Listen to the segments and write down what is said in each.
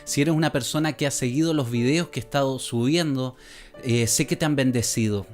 Si eres una persona que ha seguido los videos que he estado subiendo, sé que te han bendecido.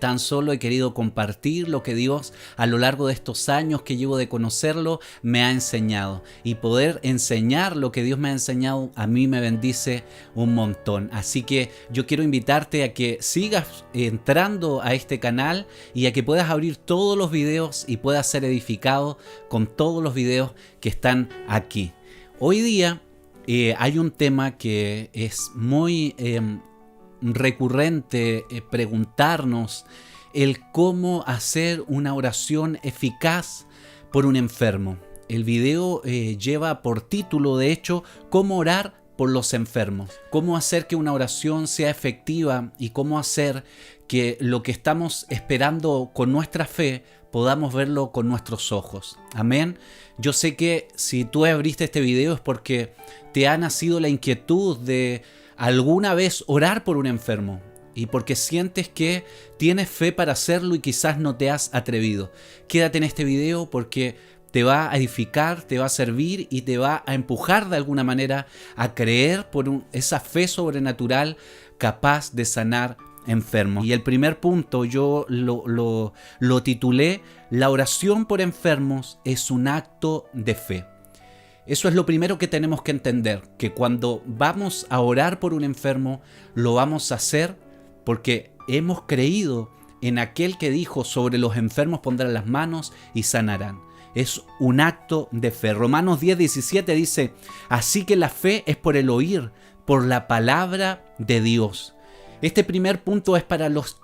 Tan solo he querido compartir lo que Dios a lo largo de estos años que llevo de conocerlo me ha enseñado, y poder enseñar lo que Dios me ha enseñado a mí me bendice un montón. Así que yo quiero invitarte a que sigas entrando a este canal y a que puedas abrir todos los videos y puedas ser edificado con todos los videos que están aquí. Hoy día hay un tema que es muy recurrente, preguntarnos el cómo hacer una oración eficaz por un enfermo. El video lleva por título, de hecho, cómo orar por los enfermos, cómo hacer que una oración sea efectiva y cómo hacer que lo que estamos esperando con nuestra fe podamos verlo con nuestros ojos. Amén. Yo sé que si tú abriste este video es porque te ha nacido la inquietud de alguna vez orar por un enfermo y porque sientes que tienes fe para hacerlo y quizás no te has atrevido. Quédate en este video porque te va a edificar, te va a servir y te va a empujar de alguna manera a creer por esa fe sobrenatural capaz de sanar enfermos. Y el primer punto yo lo titulé: la oración por enfermos es un acto de fe. Eso es lo primero que tenemos que entender, que cuando vamos a orar por un enfermo, lo vamos a hacer porque hemos creído en aquel que dijo: sobre los enfermos pondrán las manos y sanarán. Es un acto de fe. Romanos 10:17 dice: así que la fe es por el oír, por la palabra de Dios. Este primer punto es para los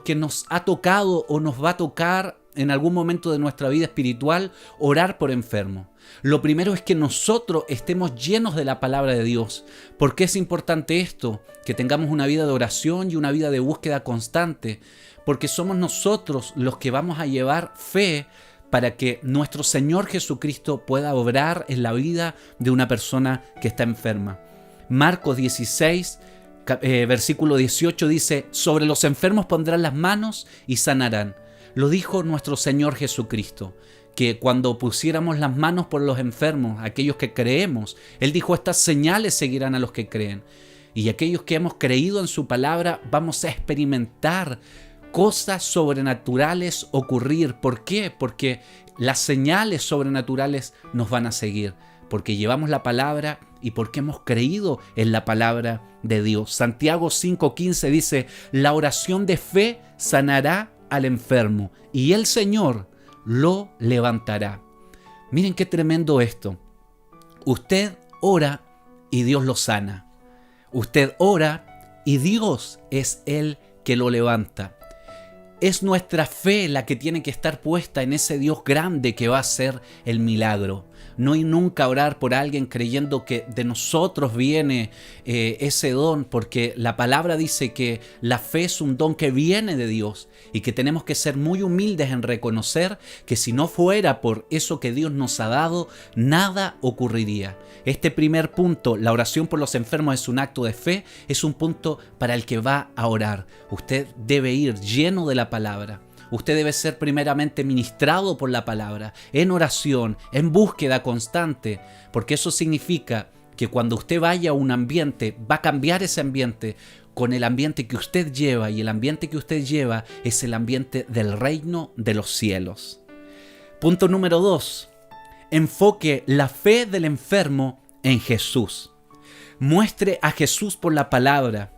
que nos ha tocado o nos va a tocar en algún momento de nuestra vida espiritual orar por enfermos. Lo primero es que nosotros estemos llenos de la palabra de Dios. ¿Por qué es importante esto? Que tengamos una vida de oración y una vida de búsqueda constante. Porque somos nosotros los que vamos a llevar fe para que nuestro Señor Jesucristo pueda obrar en la vida de una persona que está enferma. Marcos 16, versículo 18 dice: sobre los enfermos pondrán las manos y sanarán. Lo dijo nuestro Señor Jesucristo, que cuando pusiéramos las manos por los enfermos, aquellos que creemos, Él dijo: estas señales seguirán a los que creen. Y aquellos que hemos creído en su palabra vamos a experimentar cosas sobrenaturales ocurrir. ¿Por qué? Porque las señales sobrenaturales nos van a seguir, porque llevamos la palabra y porque hemos creído en la palabra de Dios. Santiago 5:15 dice: la oración de fe sanará al enfermo y el Señor lo levantará. Miren qué tremendo esto. Usted ora y Dios lo sana. Usted ora y Dios es el que lo levanta. Es nuestra fe la que tiene que estar puesta en ese Dios grande que va a hacer el milagro. No hay nunca orar por alguien creyendo que de nosotros viene ese don, porque la palabra dice que la fe es un don que viene de Dios y que tenemos que ser muy humildes en reconocer que si no fuera por eso que Dios nos ha dado, nada ocurriría. Este primer punto, la oración por los enfermos es un acto de fe, es un punto para el que va a orar. Usted debe ir lleno de la palabra. Usted debe ser primeramente ministrado por la palabra, en oración, en búsqueda constante, porque eso significa que cuando usted vaya a un ambiente, va a cambiar ese ambiente con el ambiente que usted lleva, y el ambiente que usted lleva es el ambiente del reino de los cielos. Punto número 2. Enfoque la fe del enfermo en Jesús. Muestre a Jesús por la palabra.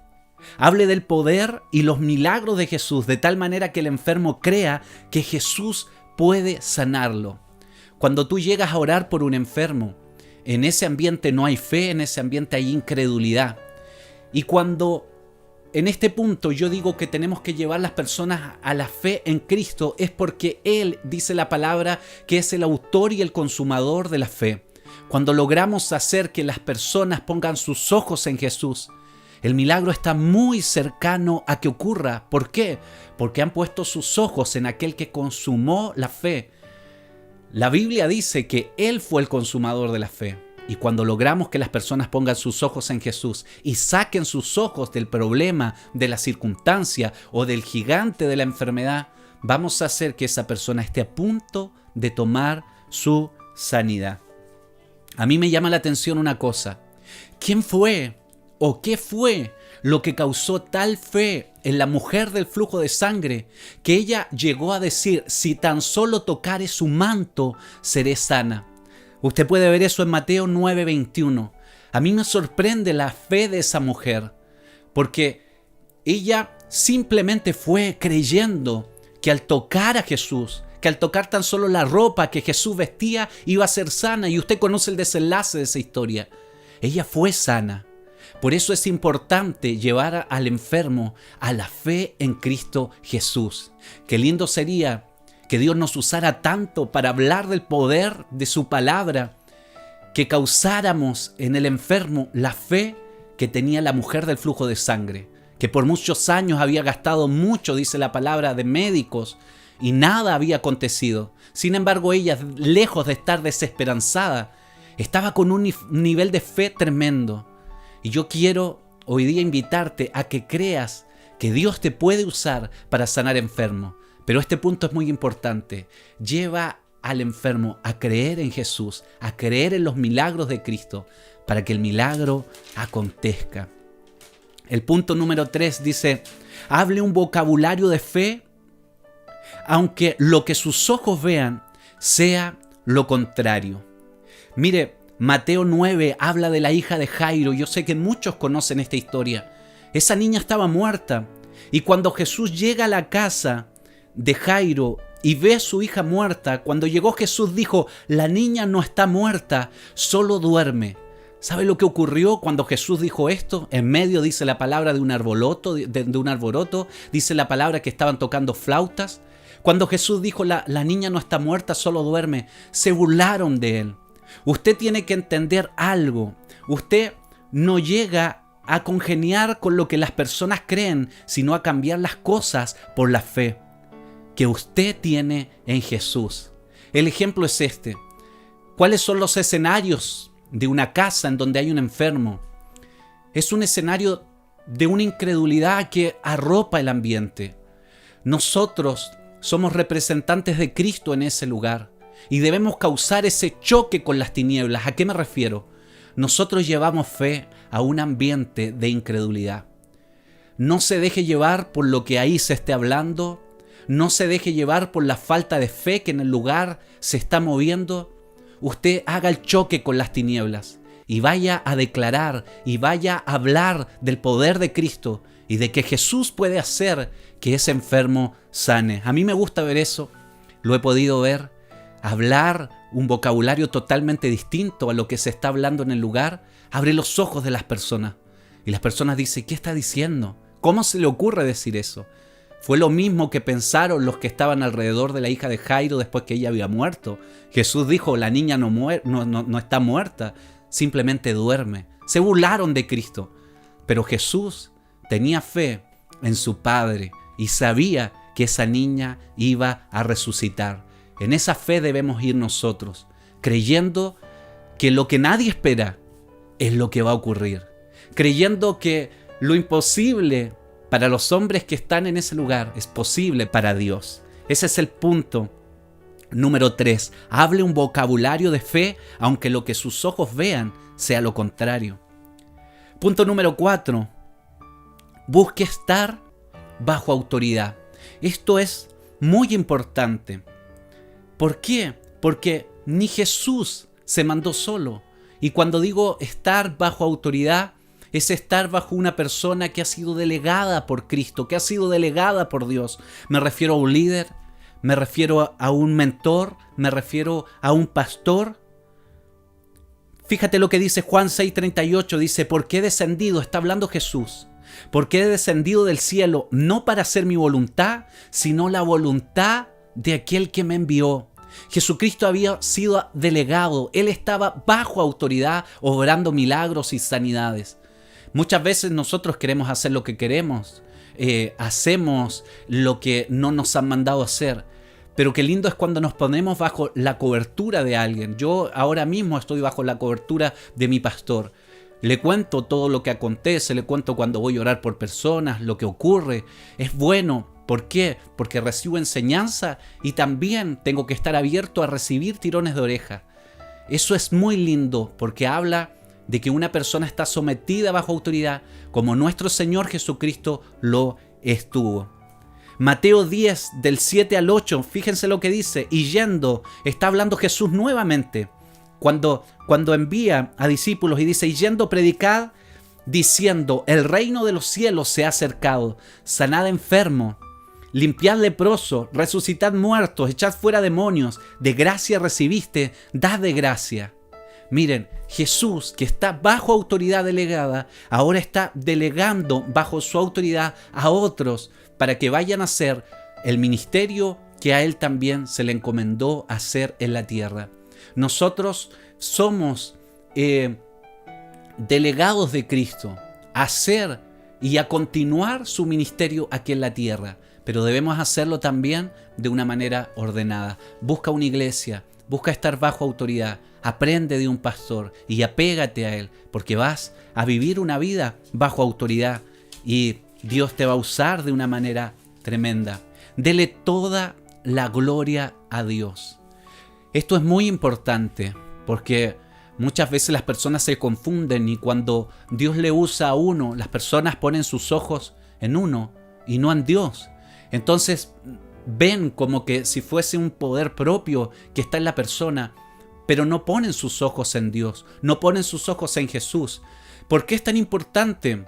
Hable del poder y los milagros de Jesús de tal manera que el enfermo crea que Jesús puede sanarlo. Cuando tú llegas a orar por un enfermo, en ese ambiente no hay fe, en ese ambiente hay incredulidad. Y cuando en este punto yo digo que tenemos que llevar las personas a la fe en Cristo, es porque Él dice la palabra que es el autor y el consumador de la fe. Cuando logramos hacer que las personas pongan sus ojos en Jesús, el milagro está muy cercano a que ocurra. ¿Por qué? Porque han puesto sus ojos en aquel que consumó la fe. La Biblia dice que Él fue el consumador de la fe. Y cuando logramos que las personas pongan sus ojos en Jesús y saquen sus ojos del problema, de la circunstancia o del gigante de la enfermedad, vamos a hacer que esa persona esté a punto de tomar su sanidad. A mí me llama la atención una cosa. ¿Quién fue o qué fue lo que causó tal fe en la mujer del flujo de sangre que ella llegó a decir: si tan solo tocare su manto, seré sana? Usted puede ver eso en Mateo 9:21. A mí me sorprende la fe de esa mujer, porque ella simplemente fue creyendo que al tocar a Jesús, que al tocar tan solo la ropa que Jesús vestía, iba a ser sana. Y usted conoce el desenlace de esa historia. Ella fue sana. Por eso es importante llevar al enfermo a la fe en Cristo Jesús. Qué lindo sería que Dios nos usara tanto para hablar del poder de su palabra, que causáramos en el enfermo la fe que tenía la mujer del flujo de sangre, que por muchos años había gastado mucho, dice la palabra, de médicos, y nada había acontecido. Sin embargo, ella, lejos de estar desesperanzada, estaba con un nivel de fe tremendo. Y yo quiero hoy día invitarte a que creas que Dios te puede usar para sanar enfermos. Pero este punto es muy importante. Lleva al enfermo a creer en Jesús, a creer en los milagros de Cristo, para que el milagro acontezca. El punto número 3 dice: hable un vocabulario de fe, aunque lo que sus ojos vean sea lo contrario. Mire, Mateo 9 habla de la hija de Jairo. Yo sé que muchos conocen esta historia. Esa niña estaba muerta, y cuando Jesús llega a la casa de Jairo y ve a su hija muerta, cuando llegó Jesús dijo: la niña no está muerta, solo duerme. ¿Sabe lo que ocurrió cuando Jesús dijo esto? En medio, dice la palabra, de un arboloto, dice la palabra que estaban tocando flautas. Cuando Jesús dijo la niña no está muerta, solo duerme, se burlaron de él. Usted tiene que entender algo. Usted no llega a congeniar con lo que las personas creen, sino a cambiar las cosas por la fe que usted tiene en Jesús. El ejemplo es este. ¿Cuáles son los escenarios de una casa en donde hay un enfermo? Es un escenario de una incredulidad que arropa el ambiente. Nosotros somos representantes de Cristo en ese lugar y debemos causar ese choque con las tinieblas. ¿A qué me refiero? Nosotros llevamos fe a un ambiente de incredulidad. No se deje llevar por lo que ahí se esté hablando. No se deje llevar por la falta de fe que en el lugar se está moviendo. Usted haga el choque con las tinieblas y vaya a declarar y vaya a hablar del poder de Cristo y de que Jesús puede hacer que ese enfermo sane. A mí me gusta ver eso. Lo he podido ver. Hablar un vocabulario totalmente distinto a lo que se está hablando en el lugar abre los ojos de las personas. Y las personas dicen: ¿qué está diciendo? ¿Cómo se le ocurre decir eso? Fue lo mismo que pensaron los que estaban alrededor de la hija de Jairo después que ella había muerto. Jesús dijo: la niña no está muerta, simplemente duerme. Se burlaron de Cristo. Pero Jesús tenía fe en su Padre y sabía que esa niña iba a resucitar. En esa fe debemos ir nosotros, creyendo que lo que nadie espera es lo que va a ocurrir. Creyendo que lo imposible para los hombres que están en ese lugar es posible para Dios. Ese es el punto número 3. Hable un vocabulario de fe, aunque lo que sus ojos vean sea lo contrario. Punto número 4. Busque estar bajo autoridad. Esto es muy importante. ¿Por qué? Porque ni Jesús se mandó solo. Y cuando digo estar bajo autoridad, es estar bajo una persona que ha sido delegada por Cristo, que ha sido delegada por Dios. Me refiero a un líder, me refiero a un mentor, me refiero a un pastor. Fíjate lo que dice Juan 6:38, dice: ¿por qué he descendido? Está hablando Jesús. Porque he descendido del cielo no para hacer mi voluntad, sino la voluntad de aquel que me envió. Jesucristo había sido delegado, Él estaba bajo autoridad, obrando milagros y sanidades. Muchas veces nosotros queremos hacer lo que queremos, hacemos lo que no nos han mandado hacer. Pero qué lindo es cuando nos ponemos bajo la cobertura de alguien. Yo ahora mismo estoy bajo la cobertura de mi pastor. Le cuento todo lo que acontece, le cuento cuando voy a orar por personas, lo que ocurre. Es bueno. ¿Por qué? Porque recibo enseñanza y también tengo que estar abierto a recibir tirones de oreja. Eso es muy lindo porque habla de que una persona está sometida bajo autoridad como nuestro Señor Jesucristo lo estuvo. Mateo 10, del 7 al 8, fíjense lo que dice, y yendo, está hablando Jesús nuevamente, cuando envía a discípulos y dice, y yendo predicad, diciendo, el reino de los cielos se ha acercado, sanad enfermos, limpiad leprosos, resucitad muertos, echad fuera demonios, de gracia recibiste, dad de gracia. Miren, Jesús, que está bajo autoridad delegada, ahora está delegando bajo su autoridad a otros para que vayan a hacer el ministerio que a Él también se le encomendó hacer en la tierra. Nosotros somos delegados de Cristo a hacer y a continuar su ministerio aquí en la tierra, pero debemos hacerlo también de una manera ordenada. Busca una iglesia, busca estar bajo autoridad, aprende de un pastor y apégate a él, porque vas a vivir una vida bajo autoridad y Dios te va a usar de una manera tremenda. Dele toda la gloria a Dios. Esto es muy importante porque muchas veces las personas se confunden y cuando Dios le usa a uno, las personas ponen sus ojos en uno y no en Dios. Entonces ven como que si fuese un poder propio que está en la persona, pero no ponen sus ojos en Dios, no ponen sus ojos en Jesús. ¿Por qué es tan importante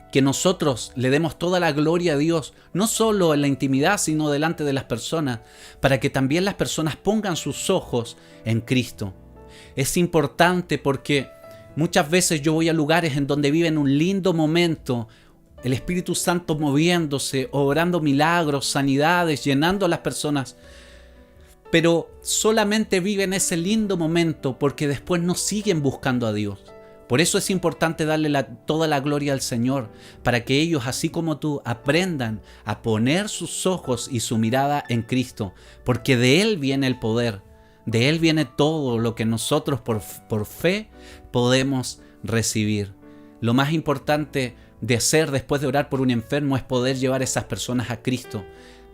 que nosotros le demos toda la gloria a Dios, no solo en la intimidad, sino delante de las personas, para que también las personas pongan sus ojos en Cristo? Es importante porque muchas veces yo voy a lugares en donde viven un lindo momento, el Espíritu Santo moviéndose, obrando milagros, sanidades, llenando a las personas, pero solamente viven ese lindo momento porque después no siguen buscando a Dios. Por eso es importante darle toda la gloria al Señor, para que ellos, así como tú, aprendan a poner sus ojos y su mirada en Cristo, porque de Él viene el poder, de Él viene todo lo que nosotros por fe podemos recibir. Lo más importante de hacer después de orar por un enfermo es poder llevar a esas personas a Cristo,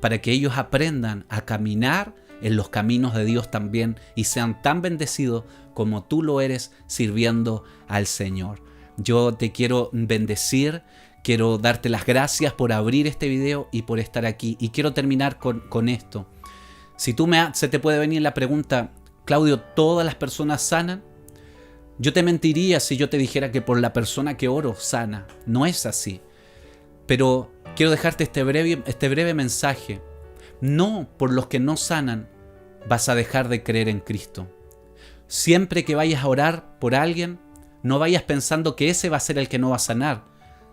para que ellos aprendan a caminar en los caminos de Dios también y sean tan bendecidos como tú lo eres sirviendo al Señor. Yo te quiero bendecir, quiero darte las gracias por abrir este video y por estar aquí. Y quiero terminar con esto. Si se te puede venir la pregunta, Claudio, ¿todas las personas sanan? Yo te mentiría si yo te dijera que por la persona que oro sana. No es así. Pero quiero dejarte este breve mensaje. No por los que no sanan vas a dejar de creer en Cristo. Siempre que vayas a orar por alguien, no vayas pensando que ese va a ser el que no va a sanar,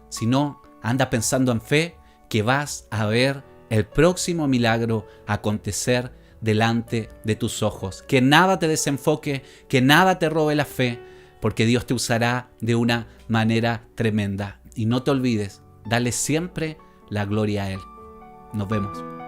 sino anda pensando en fe que vas a ver el próximo milagro acontecer delante de tus ojos. Que nada te desenfoque, que nada te robe la fe, porque Dios te usará de una manera tremenda. Y no te olvides, dale siempre la gloria a Él. Nos vemos.